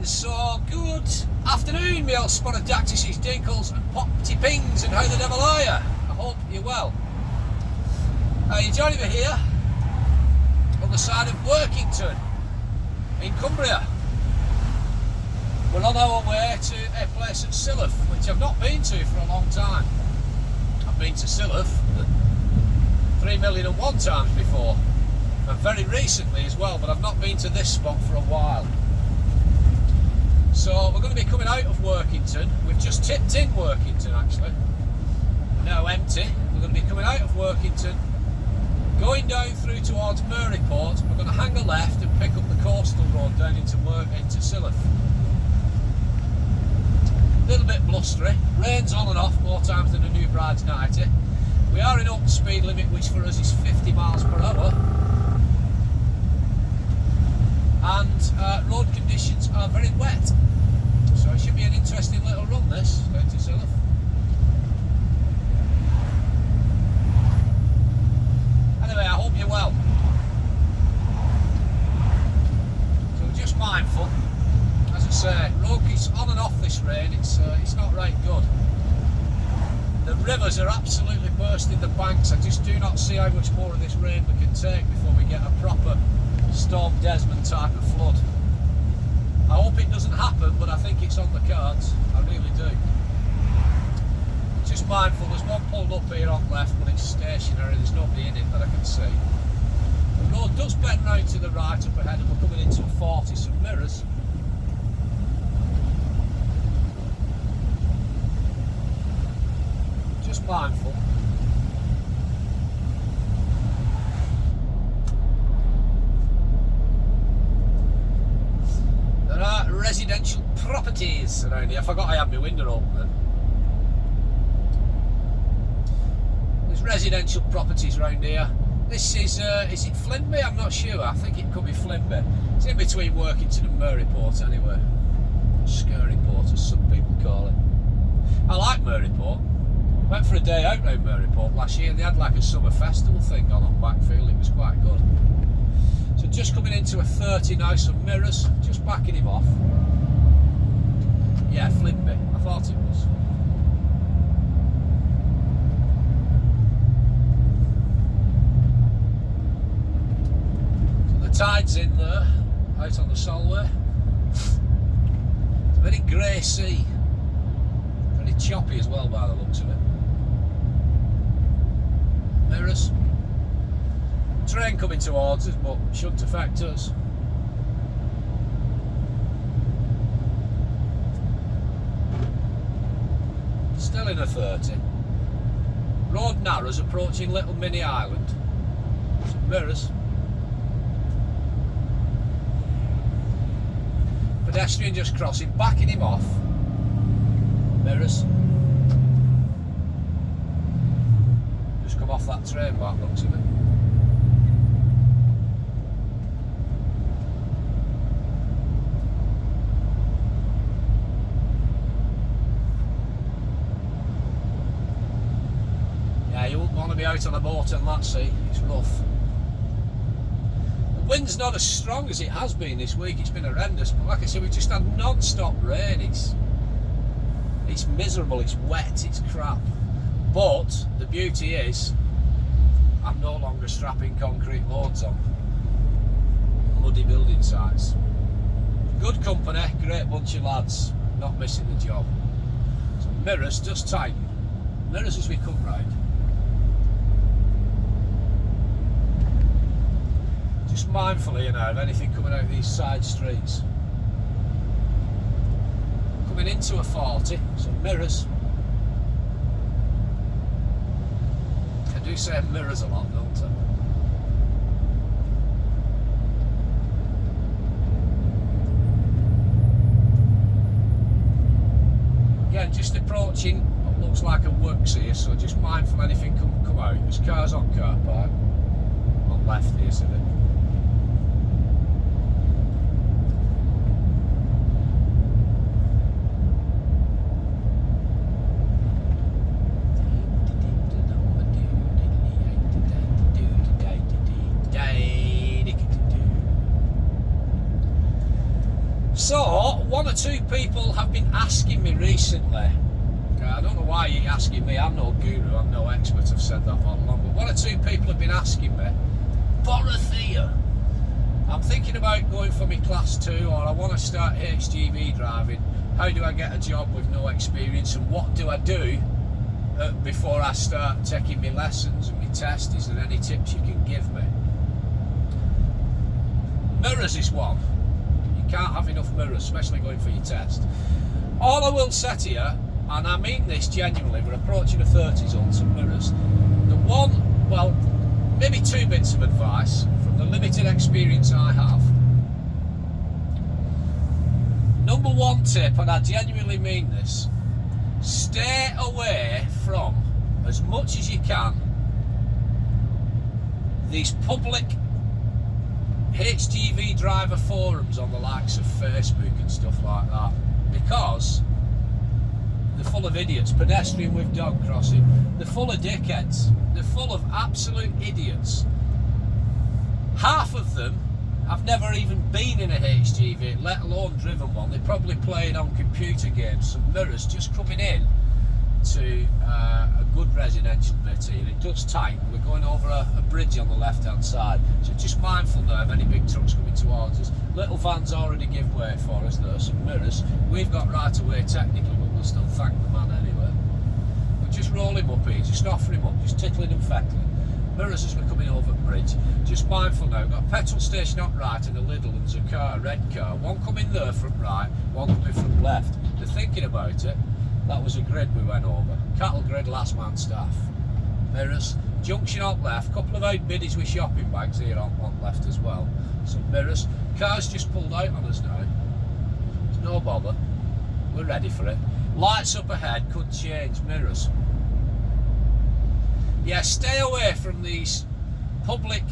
Right, so good afternoon, me old Sporadactyses, Dinkles and Popty Pings, and how the devil are you? I hope you're well. You're joining me here on the side of Workington in Cumbria. We're on our way to a place at Silloth, which I've not been to for a long time. I've been to Silloth 3,000,001 times before, and very recently as well, but I've not been to this spot for a while. So we're going to be coming out of Workington. We've just tipped in Workington actually. We're now empty. We're going to be coming out of Workington, going down through towards Maryport. We're going to hang a left and pick up the coastal road down into Silloth. A little bit blustery. Rain's on and off more times than a new bride's nightie. We are in up speed limit, which for us is 50 miles per hour. And road conditions are very wet, so it should be an interesting little run this down to Silloth. Anyway, I hope you're well. So we're just mindful, as I say, road is on and off this rain. It's not right good. The rivers are absolutely bursting the banks. I just do not see how much more of this rain we can take before we get a proper Storm Desmond type of flood. I hope it doesn't happen, but I think it's on the cards. I really do. Just mindful, there's one pulled up here on left, but it's stationary. There's nobody in it that I can see. The road does bend round to the right up ahead, and we're coming into a 40, some mirrors. Just mindful. Residential properties around here. I forgot I had my window open then. There's residential properties around here. This is it Flimby? I'm not sure. I think it could be Flimby. It's in between Workington and Maryport anyway. Scaryport, as some people call it. I like Maryport. Went for a day out round Maryport last year. They had like a summer festival thing on backfield. It was quite good. So just coming into a 30 now, some mirrors, just backing him off. Yeah, Flimby, I thought it was. So the tide's in there, out on the Solway. It's a very grey sea, very choppy as well by the looks of it. Mirrors. Train coming towards us, but shouldn't affect us. Still in a 30. Road narrows, approaching Little Mini Island. Some mirrors. Pedestrian just crossing, backing him off. Mirrors. Just come off that train back, looks of it. You wouldn't want to be out on a boat on that sea, it's rough. The wind's not as strong as it has been this week, it's been horrendous, but like I said, we've just had non-stop rain. It's miserable, it's wet, it's crap. But the beauty is, I'm no longer strapping concrete loads on muddy building sites. Good company, great bunch of lads, not missing the job. So mirrors, just tighten. Mirrors as we come round. Just mindfully, you know, of anything coming out of these side streets. Coming into a 40, some mirrors. I do say mirrors a lot, don't I? Again, just approaching what looks like a works here, so just mindful anything come out. There's cars on car park. On left here, so that. So, one or two people have been asking me recently. I don't know why you're asking me, I'm no guru, I'm no expert, I've said that all along, but one or two people have been asking me, Dorothea, I'm thinking about going for my class 2, or I want to start HGV driving. How do I get a job with no experience, and what do I do before I start taking my lessons and my tests? Is there any tips you can give me? Mirrors is one. You can't have enough mirrors, especially going for your test. All I will say to you, and I mean this genuinely, we're approaching the 30s on some mirrors. The one, well, maybe two bits of advice from the limited experience I have. Number one tip, and I genuinely mean this, stay away from, as much as you can, these public HGV driver forums on the likes of Facebook and stuff like that, because they're full of idiots. Pedestrian with dog crossing, they're full of dickheads, they're full of absolute idiots. Half of them have never even been in a HGV, let alone driven one. They're probably playing on computer games. Some mirrors just coming in to a good residential bit here. It does tighten. We're going over a bridge on the left hand side, so just mindful now of any big trucks coming towards us. Little vans already give way for us though. Some mirrors we've got right away technically, but we'll still thank the man anyway. We'll just roll him up here, just offer him up, just tickling and feckling. Mirrors as we're coming over the bridge. Just mindful now, we've got a petrol station up right and a Lidl, and there's a car, a red car, one coming there from right, one coming from left. They're thinking about it. That was a grid we went over. Cattle grid, last man staff. Mirrors. Junction up left, couple of out biddies with shopping bags here on left as well. Some mirrors. Cars just pulled out on us now. There's no bother. We're ready for it. Lights up ahead, could change. Mirrors. Yeah, stay away from these public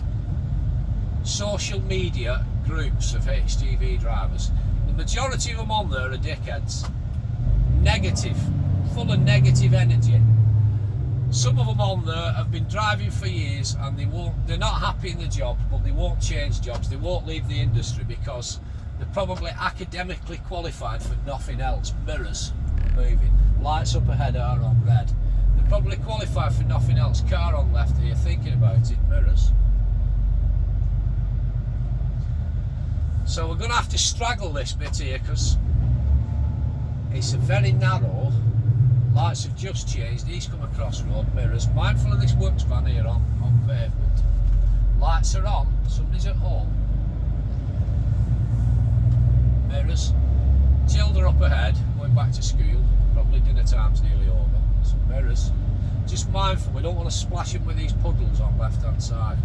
social media groups of HGV drivers. The majority of them on there are dickheads. Negative, full of negative energy. Some of them on there have been driving for years and they're not happy in the job, but they won't change jobs, they won't leave the industry because they're probably academically qualified for nothing else. Mirrors moving, lights up ahead are on red. They're probably qualified for nothing else. Car on left here, thinking about it. Mirrors. So we're going to have to straggle this bit here because it's a very narrow. Lights have just changed. He's come across road. Mirrors. Mindful of this works van here on pavement. Lights are on. Somebody's at home. Mirrors. Children up ahead, going back to school. Probably dinner time's nearly over. Some mirrors. Just mindful, we don't want to splash them with these puddles on left hand side.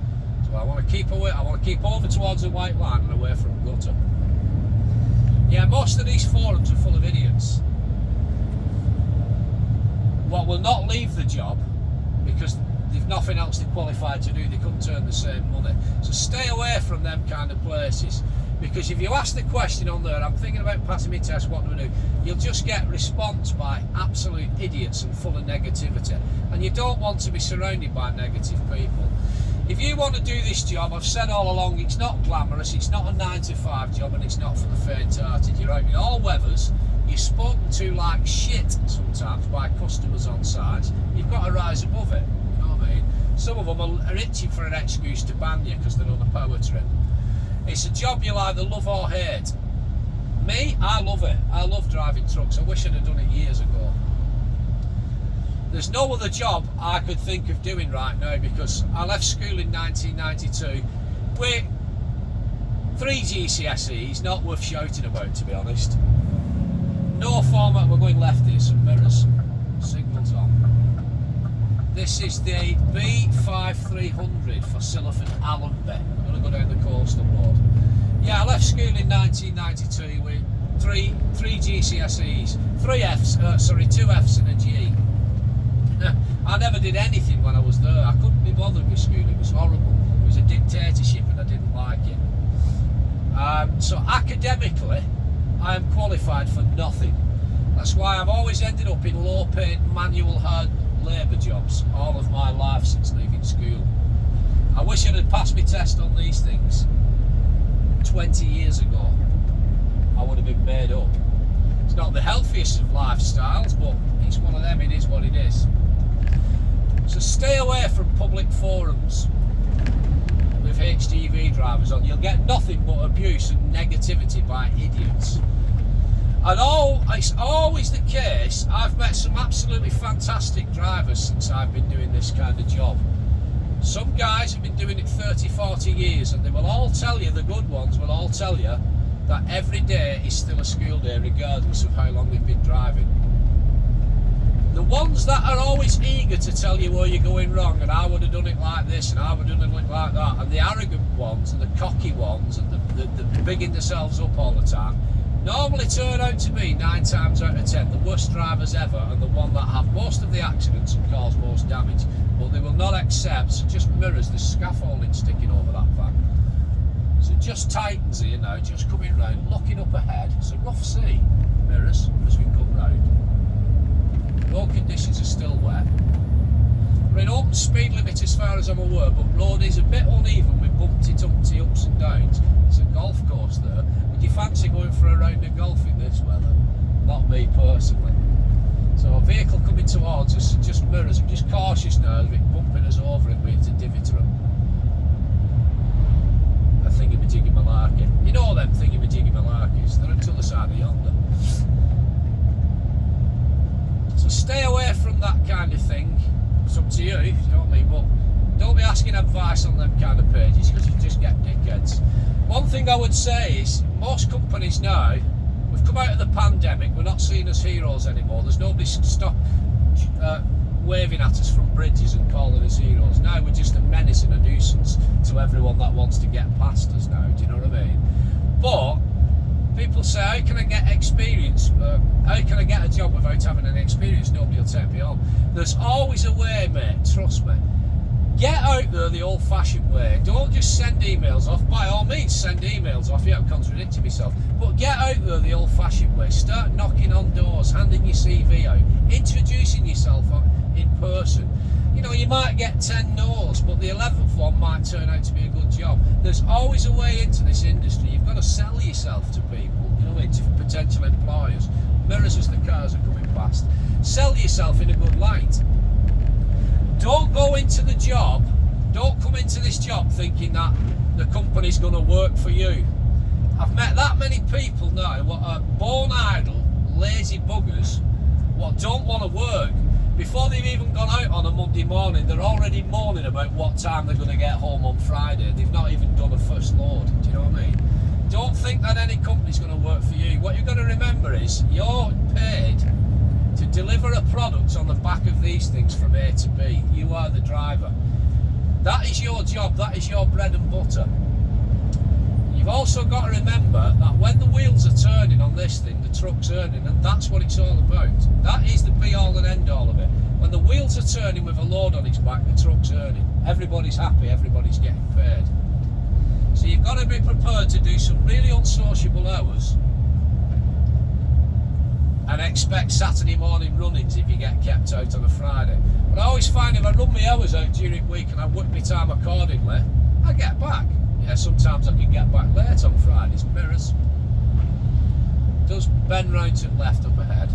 So I want to keep away. I want to keep over towards the white line and away from gutter. Yeah, most of these forums are full of idiots. What will not leave the job because they've nothing else they're qualified to do. They couldn't turn the same money. So stay away from them kind of places. Because if you ask the question on there, I'm thinking about passing my test, what do I do? You'll just get response by absolute idiots and full of negativity. And you don't want to be surrounded by negative people. If you want to do this job, I've said all along, it's not glamorous, it's not a 9 to 5 job, and it's not for the faint-hearted. You're out in all weathers, you're spoken to like shit sometimes by customers on site. You've got to rise above it, you know what I mean? Some of them are itching for an excuse to ban you because they're on a power trip. It's a job you'll either love or hate. Me, I love it. I love driving trucks. I wish I'd have done it years ago. There's no other job I could think of doing right now because I left school in 1992 with 3 GCSEs, not worth shouting about to be honest. No format, we're going left here, some mirrors, signals on. This is the B5300 for Silloth and Allenby. I'm going to go down the coastal road. Yeah, I left school in 1992 with 3 GCSEs, 2 Fs and a G. I never did anything when I was there. I couldn't be bothered with school, it was horrible. It was a dictatorship and I didn't like it. So academically, I am qualified for nothing. That's why I've always ended up in low-paid, manual, hard labour jobs all of my life since leaving school. I wish I'd passed my test on these things 20 years ago. I would have been It's not the healthiest of lifestyles, but it's one of them, it is what it is. So stay away from public forums with HGV drivers on. You'll get nothing but abuse and negativity by idiots. And it's always the case. I've met some absolutely fantastic drivers since I've been doing this kind of job. Some guys have been doing it 30, 40 years, and they will all tell you, the good ones will all tell you, that every day is still a school day regardless of how long they've been driving. The ones that are always eager to tell you where you're going wrong, and I would have done it like this and I would have done it like that, and the arrogant ones and the cocky ones and the bigging themselves up all the time, normally turn out to be 9 times out of 10 the worst drivers ever, and the one that have most of the accidents and cause most damage. But they will not accept, so just mirrors, the scaffolding sticking over that van. So just tightens here now, just coming round, looking up ahead. It's a rough sea, mirrors, as we come round. Road conditions are still wet. We're in open speed limit as far as I'm aware, but road is a bit uneven with bumpty-tumpty ups and downs. It's a golf course there. Would you fancy going for a round of golf in this weather? Not me personally. So a vehicle coming towards us, just mirrors, I'm just cautious now of it bumping us over and we have to divot her. A thingy-majiggy malarkey. You know them thingy-majiggy malarkeys, they're until the side of yonder. So stay away from that kind of thing. It's up to you, you know what I mean, but don't be asking advice on them kind of pages because you just get dickheads. One thing I would say is, most companies now, we've come out of the pandemic, we're not seen as heroes anymore. There's nobody stop waving at us from bridges and calling us heroes. Now we're just a menace and a nuisance to everyone that wants to get past us now, do you know what I mean? But people say, how can I get experience? How can I get a job without having an experience? Nobody will take me on. There's always a way, mate, trust me. Get out there the old-fashioned way. Don't just send emails off. By all means, send emails off. Yeah, I'm contradicting myself. But get out there the old-fashioned way. Start knocking on doors, handing your CV out, introducing yourself in person. You know, you might get 10 no's, but the 11th one might turn out to be a good job. There's always a way into this industry. You've got to sell yourself to people, you know, to potential employers. Mirrors as the cars are coming past. Sell yourself in a good light. Don't go into the job, don't come into this job thinking that the company's going to work for you. I've met that many people now what are born idle, lazy buggers, what don't want to work. Before they've even gone out on a Monday morning, they're already moaning about what time they're going to get home on Friday. They've not even done a first load, do you know what I mean? Don't think that any company's going to work for you. What you've got to remember is, you're paid to deliver a product on the back of these things from A to B. You are the driver. That is your job, that is your bread and butter. You've also got to remember that when the wheels are turning on this thing, the truck's earning, and that's what it's all about. That is the be-all and end-all of it. When the wheels are turning with a load on its back, the truck's earning. Everybody's happy, everybody's getting paid. So you've got to be prepared to do some really unsociable hours and expect Saturday morning run-ins if you get kept out on a Friday. But I always find if I run my hours out during the week and I work my time accordingly, I get back. Yeah, sometimes I can get back late on Fridays, mirrors. Does bend round to the left up ahead,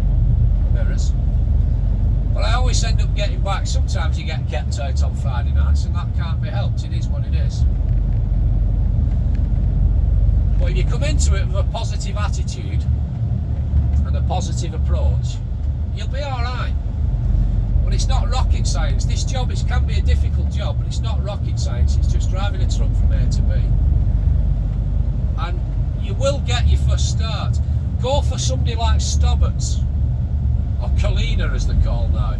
mirrors. But I always end up getting back. Sometimes you get kept out on Friday nights and that can't be helped, it is what it is. But if you come into it with a positive attitude and a positive approach, you'll be alright. But it's not rocket science. This job can be a difficult job, but it's not rocket science. It's just driving a truck from A to B. And you will get your first start. Go for somebody like Stobbart's, or Kalina as they're called now.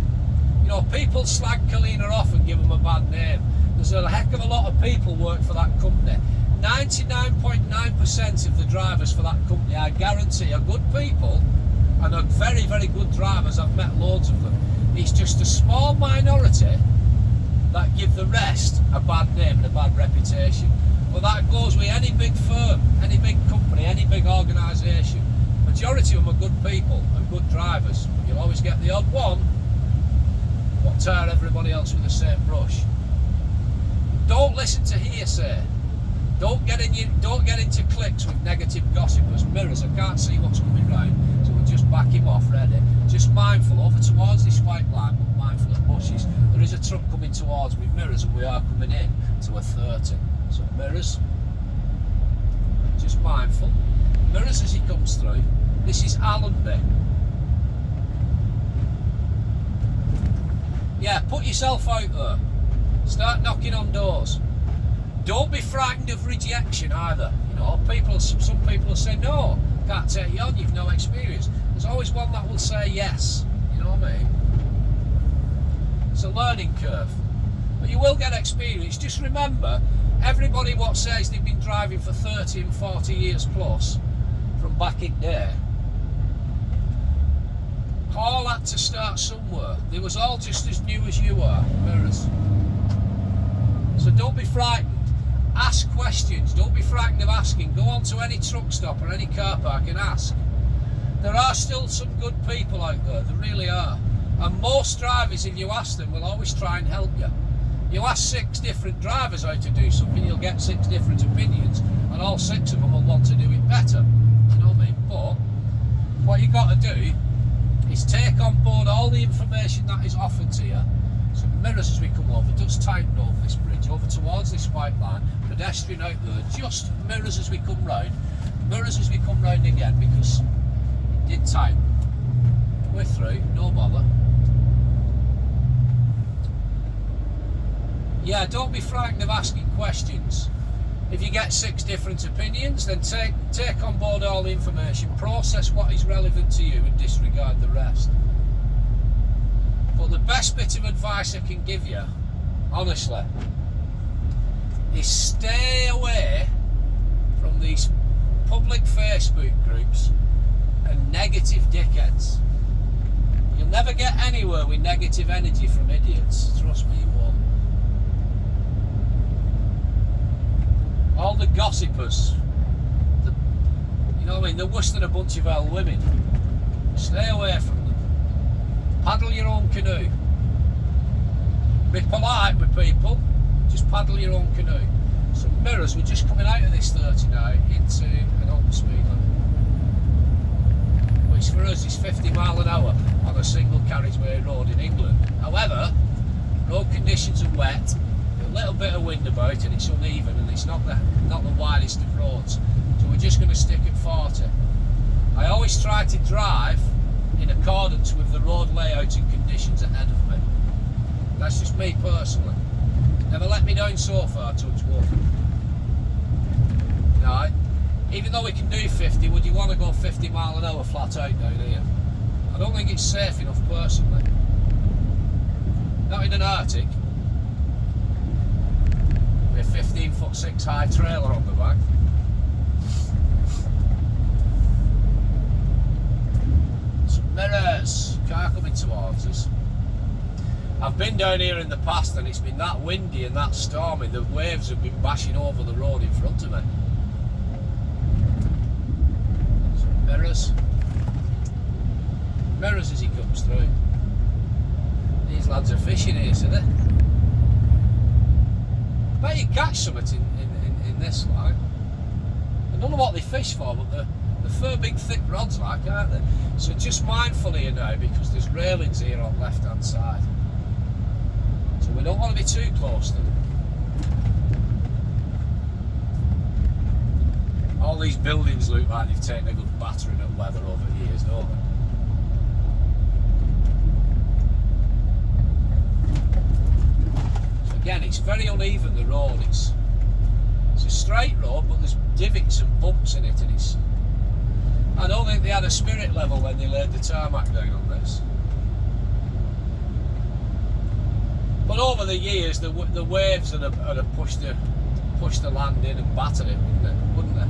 You know, people slag Kalina off and give them a bad name. There's a heck of a lot of people work for that company. 99.9% of the drivers for that company, I guarantee, are good people and are very, very good drivers. I've met loads of them. It's just a small minority that give the rest a bad name and a bad reputation. But that goes with any big firm, any big company, any big organisation. Majority of them are good people and good drivers. You'll always get the odd one what tar everybody else with the same brush. Don't listen to hearsay. Don't get into cliques with negative gossipers. Mirrors, I can't see what's coming round, so we'll just back him off, ready. Just mindful, over towards this white line, but mindful of bushes. There is a truck coming towards me, mirrors, and we are coming in to a 30. So mirrors, just mindful. Mirrors as he comes through. This is Allenby. Yeah, put yourself out there. Start knocking on doors. Don't be frightened of rejection either. You know, some people will say, no, can't take you on, you've no experience. There's always one that will say yes. You know what I mean? It's a learning curve. But you will get experience. Just remember, everybody what says they've been driving for 30 and 40 years plus from back in there, all had to start somewhere. They was all just as new as you are, mirrors. So don't be frightened. Ask questions. Don't be frightened of asking. Go on to any truck stop or any car park and ask. There are still some good people out there. There really are. And most drivers, if you ask them, will always try and help you. You ask 6 different drivers how to do something, you'll get 6 different opinions, and all 6 of them will want to do it better. You know what I mean? But what you've got to do is take on board all the information that is offered to you. So mirrors as we come over, just tighten over this bridge, over towards this white line, pedestrian out there, just mirrors as we come round, mirrors as we come round again, because it did tighten. We're through, no bother. Yeah, don't be frightened of asking questions. If you get 6 different opinions, then take on board all the information, process what is relevant to you and disregard the rest. But the best bit of advice I can give you, honestly, is stay away from these public Facebook groups and negative dickheads. You'll never get anywhere with negative energy from idiots, trust me, you won't. All the gossipers, you know what I mean, they're worse than a bunch of old women. Stay away from them. Paddle your own canoe. Be polite with people, just paddle your own canoe. So mirrors, we're just coming out of this 30 now into an open speed limit, which for us is 50 mile an hour on a single carriageway road in England. However, road conditions are wet, a little bit of wind about, and it's uneven, and it's not the widest of roads. So we're just going to stick at 40. I always try to drive in accordance with the road layout and conditions ahead of me. That's just me personally. Never let me down so far, touch wood. No, even though we can do 50, would you want to go 50 mile an hour flat out down here? I don't think it's safe enough personally. Not in an Arctic. With a 15'6" high trailer on the back. Some mirrors, car coming towards us. I've been down here in the past and it's been that windy and that stormy, the waves have been bashing over the road in front of me. Some mirrors. Mirrors as he comes through. These lads are fishing here, see they? I bet you catch something in this line. I don't know what they fish for, but they're fair big thick rods like, aren't they? So just mindful here now, because there's railings here on the left hand side. So we don't want to be too close to them. All these buildings look like they've taken a good battering at weather over years, don't they? Again, it's very uneven, the road. It's a straight road, but there's divots and bumps in it, and I don't think they had a spirit level when they laid the tarmac down on this. But over the years, the waves would have pushed the land in and battered it, wouldn't they?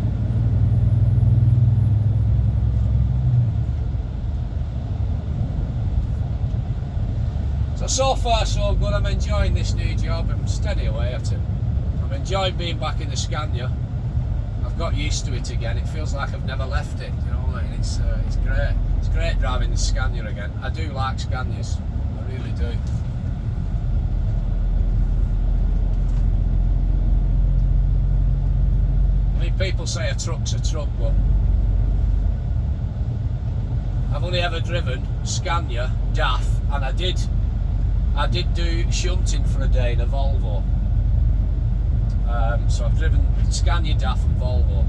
So far so good. I'm enjoying this new job. I'm steady away at it. I'm enjoying being back in the Scania. I've got used to it again. It feels like I've never left it. You know what I mean? It's great. It's great driving the Scania again. I do like Scanias. I really do. people say a truck's a truck, but I've only ever driven Scania, DAF, and I did do shunting for a day in a Volvo. So I've driven Scania, DAF and Volvo.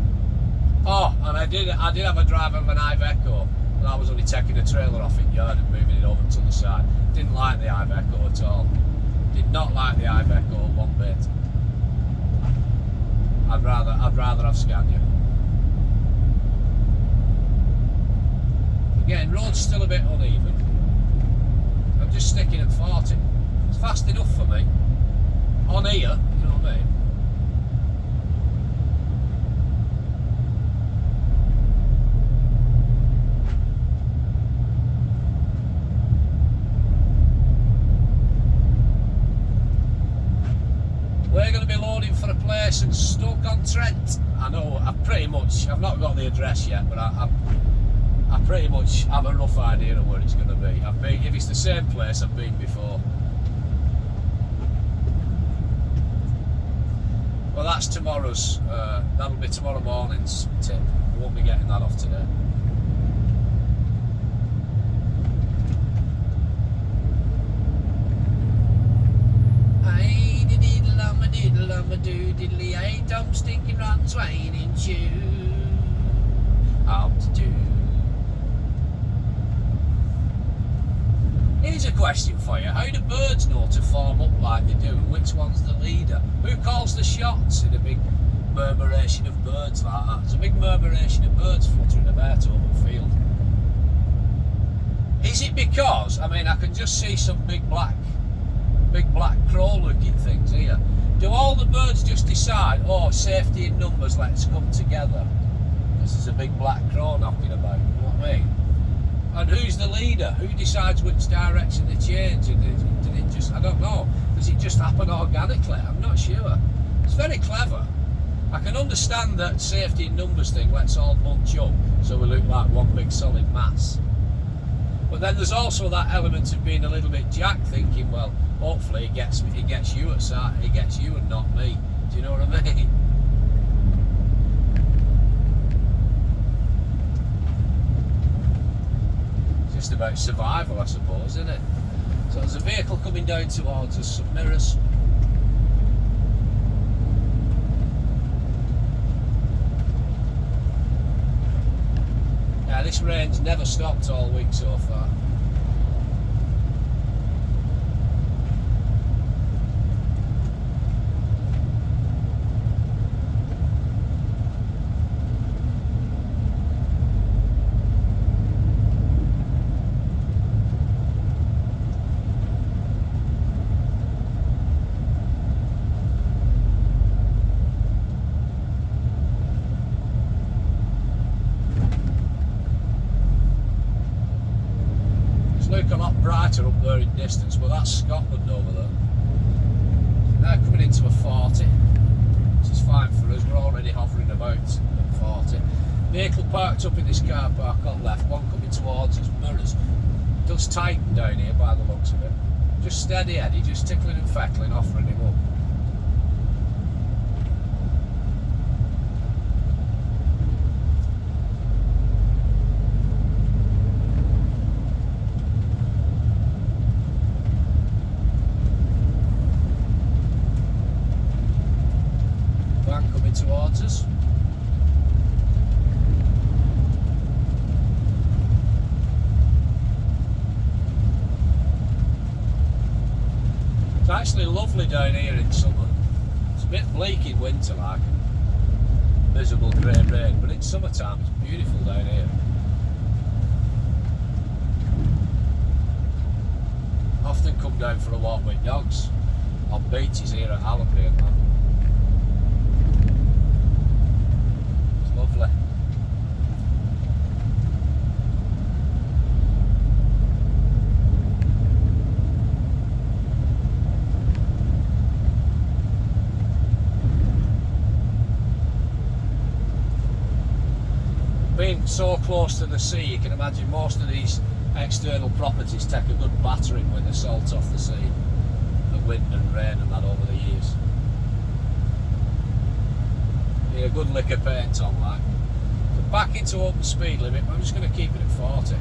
Oh, and I did have a drive of an Iveco, and I was only taking a trailer off in yard and moving it over to the side. Didn't like the Iveco at all. Did not like the Iveco one bit. I'd rather have Scania. Again, road's still a bit uneven. I'm just sticking at 40. It's fast enough for me. On here, you know what I mean? We're going to be loading for a place in Stoke-on-Trent. I know, I've not got the address yet, but I pretty much have a rough idea of where it's going to be. If it's the same place I've been before. Well, that's tomorrow's, that'll be tomorrow morning's tip. I won't be getting that off today. Diddly, I dumb stinking rotten swine in chew. Out to do. Here's a question for you. How do birds know to form up like they do? And which one's the leader? Who calls the shots in a big murmuration of birds like that? There's a big murmuration of birds fluttering about over the field. Is it because, I mean, I can just see some big black crow looking things here. Do all the birds just decide, oh, safety in numbers, let's come together? This is a big black crow knocking about, you know what I mean? And who's the leader? Who decides which direction they change? Did it just, I don't know, does it just happen organically? I'm not sure. It's very clever. I can understand that safety in numbers thing, let's all bunch up so we look like one big solid mass. But then there's also that element of being a little bit jacked, thinking, well, hopefully he gets you at sight, he gets you and not me. Do you know what I mean? It's just about survival, I suppose, isn't it? So there's a vehicle coming down towards us, some mirrors. Yeah, this rain's never stopped all week so far. A lot brighter up there in distance, but that's Scotland over there. Now coming into a 40, which is fine for us. We're already hovering about at 40. Vehicle parked up in this car park on left, one coming towards us, mirrors. It does tighten down here by the looks of it. Just steady Eddie, just tickling and feckling, offering him up. Towards us. It's actually lovely down here in summer. It's a bit bleak in winter, like miserable grey rain, but in summertime it's beautiful down here. Often come down for a walk with dogs on beaches here at Allenby and that. Lovely. Being so close to the sea, you can imagine most of these external properties take a good battering with the salt off the sea, the wind and rain and that over the years. Need a good lick of paint on that. So back into open speed limit, but I'm just going to keep it at 40.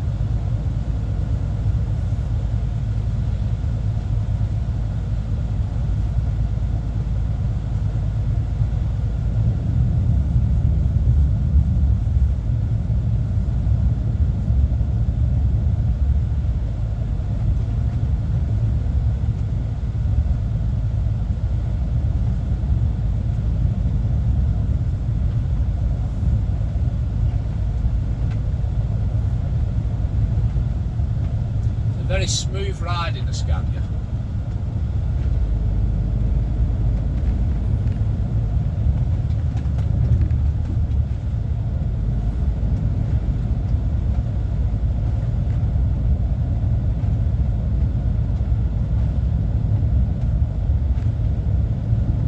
Very smooth ride in the Scania.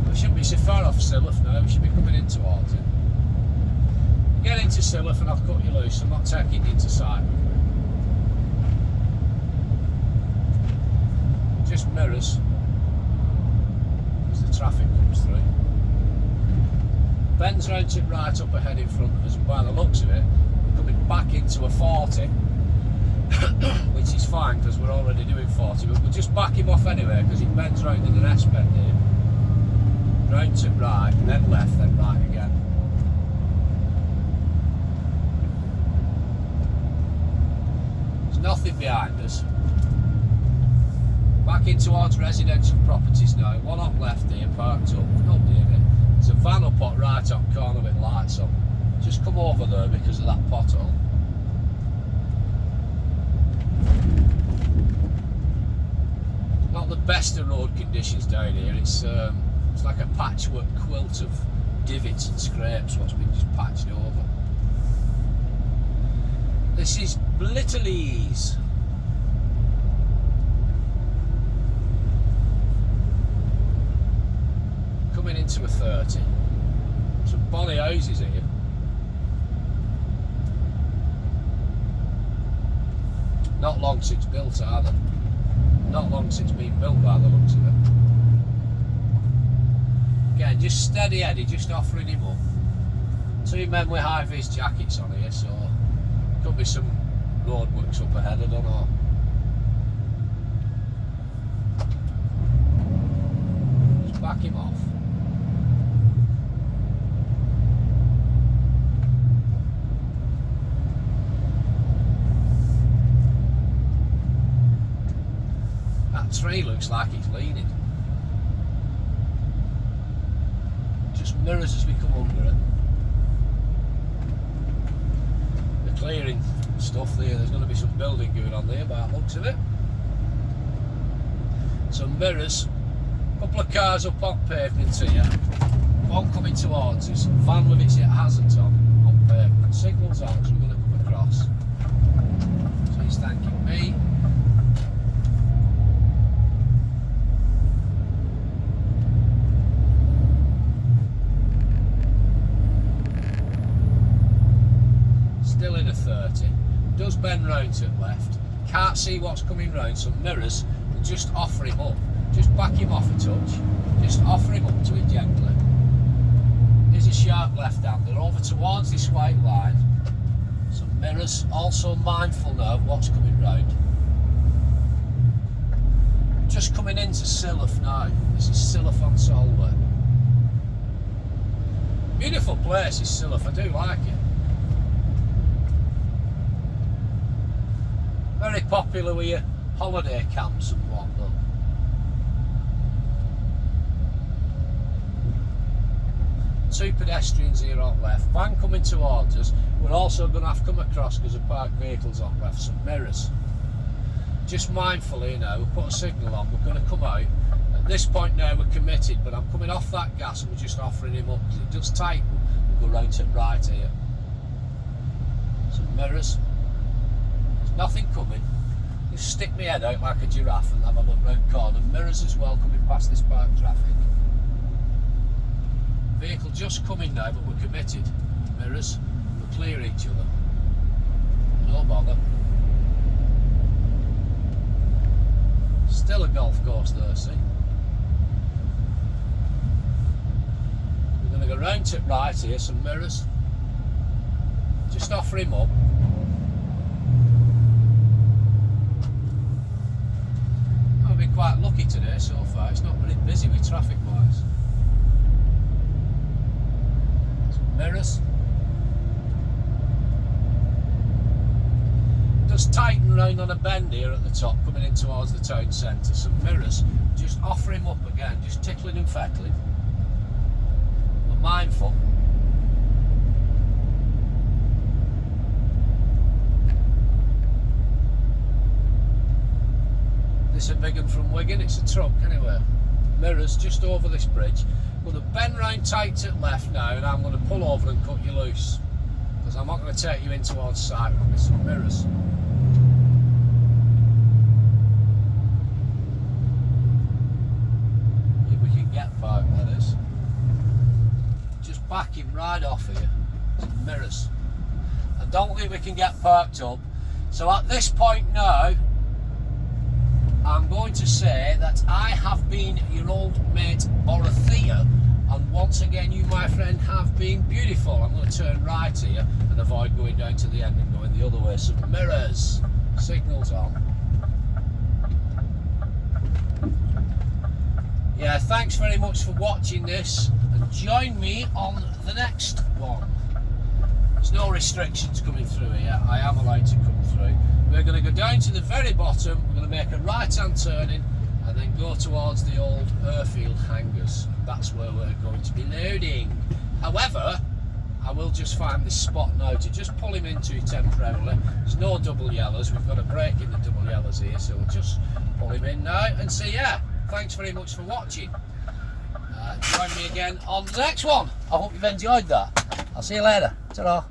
We shouldn't be so far off Silloth now, we should be coming in towards it. Get into Silloth and I'll cut you loose, I'm not taking you into sight. Just mirrors as the traffic comes through. Bends round to right up ahead in front of us, and by the looks of it, we're coming back into a 40, which is fine because we're already doing 40, but we'll just back him off anyway because it bends round in an S bend here. Round to right, then left, then right again. There's nothing behind us. Back in towards residential properties now, one on left here, parked up, nobody in it. There's a van up on right on corner with lights on. Just come over there because of that pothole. Not the best of road conditions down here, it's like a patchwork quilt of divots and scrapes, what's been just patched over. This is Blitterleys. Coming into a 30. Some bonny houses here. Not long since built either. Not long since being built by the looks of it. Again, just steady Eddie, just offering him up. Two men with high-vis jackets on here, so could be some roadworks up ahead, I don't know. Just back him off. Tree looks like it's leaning. Just mirrors as we come under it. They're clearing stuff there. There's going to be some building going on there by the looks of it. Some mirrors. A couple of cars up on pavement here. One coming towards us. Van with its hazards on pavement. Signals on as we're going to come across. So he's thanking me. Still in a 30, does bend round to the left, can't see what's coming round, some mirrors, and just offer him up, just back him off a touch, just offer him up to it gently. Here's a sharp left-hander over towards this white line, some mirrors, also mindful now of what's coming round. Just coming into Silloth now, this is Silloth on Solway. Beautiful place is Silloth, I do like it. Very popular with your holiday camps and whatnot. Two pedestrians here on left. Van coming towards us. We're also going to have to come across because of parked vehicles on left. Some mirrors. Just mindful here now. We'll put a signal on. We're going to come out. At this point now we're committed, but I'm coming off that gas and we're just offering him up because it does tighten. We'll go round to the right here. Some mirrors. Nothing coming. Just stick my head out like a giraffe and have a look round corner. Mirrors as well coming past this parked traffic. Vehicle just coming now, but we're committed. Mirrors, we'll clear each other. No bother. Still a golf course there, see? We're going to go around to the right here, some mirrors. Just offer him up. I've been quite lucky today so far, it's not very busy with traffic wise. Some mirrors. Just tighten round on a bend here at the top coming in towards the town centre. Some mirrors, just offer him up again, just tickling and feckling. But mindful. This is a big one from Wigan, it's a truck anyway. Mirrors just over this bridge. I'm going to bend round tight to the left now and I'm going to pull over and cut you loose. Because I'm not going to take you in towards sight with some mirrors. That is. Just back him right off here. Some mirrors. I don't think we can get parked up. So at this point now, I'm going to say that I have been your old mate Dorothea, and once again you, my friend, have been beautiful. I'm going to turn right here and avoid going down to the end and going the other way. Some mirrors. Signals on. Yeah, thanks very much for watching this, and join me on the next one. There's no restrictions coming through here, I am allowed to come through. We're going to go down to the very bottom, we're going to make a right hand turning and then go towards the old airfield hangars. That's where we're going to be loading. However, I will just find this spot now to just pull him into temporarily. There's no double yellows, we've got a break in the double yellows here, so we'll just pull him in now and see ya. Thanks very much for watching. Join me again on the next one. I hope you've enjoyed that. I'll see you later. Ta-ra.